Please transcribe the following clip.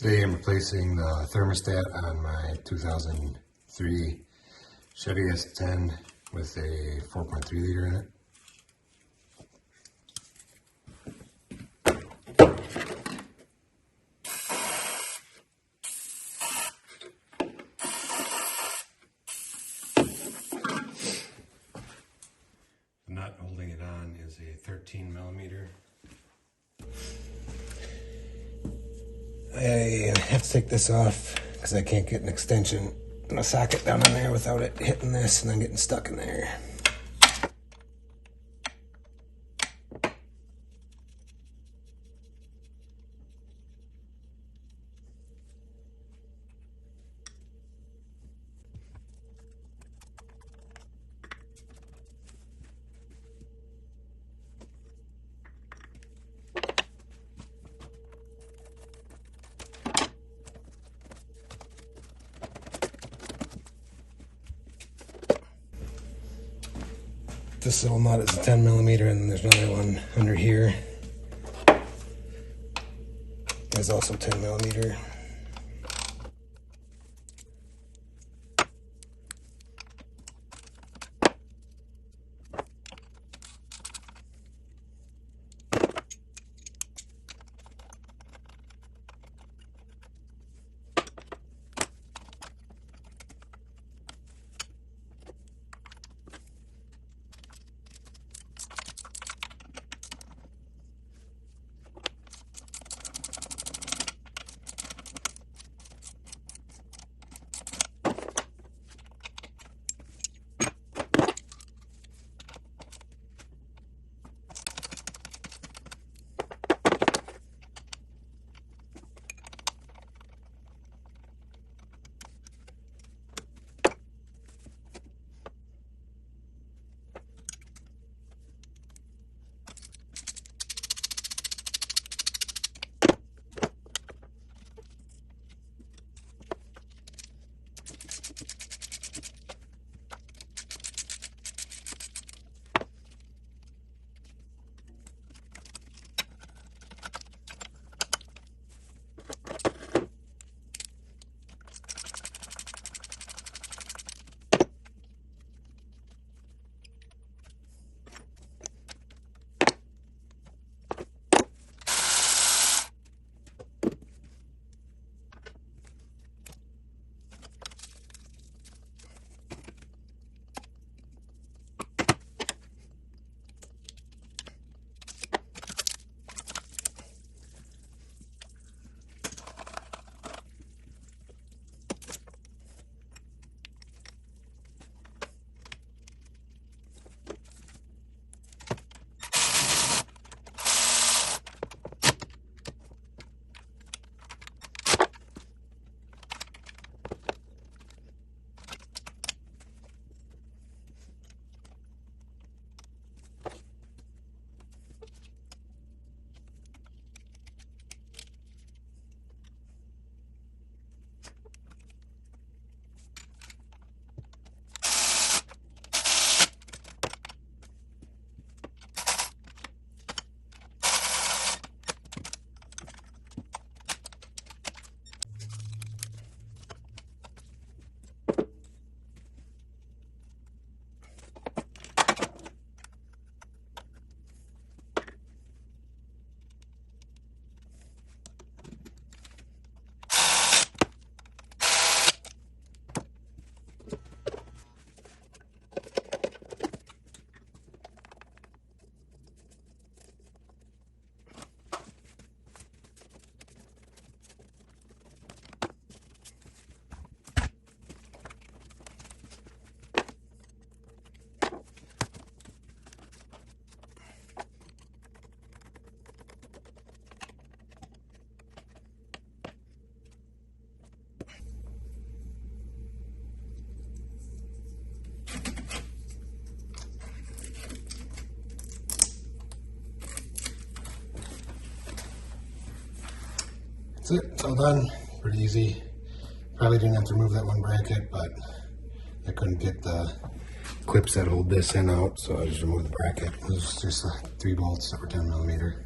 Today I'm replacing the thermostat on my 2003 Chevy S10 with a 4.3 liter in it. The nut holding it on is a 13 millimeter. I have to take this off because I can't get an extension and a socket down in there without it hitting this and then getting stuck in there. This little nut is a 10 millimeter, and there's another one under here. It's also 10 millimeter. That's it, it's all done. Pretty easy. Probably didn't have to remove that one bracket, but I couldn't get the clips that hold this in out, so I just removed the bracket. It was just 3 bolts that were 10 millimeter.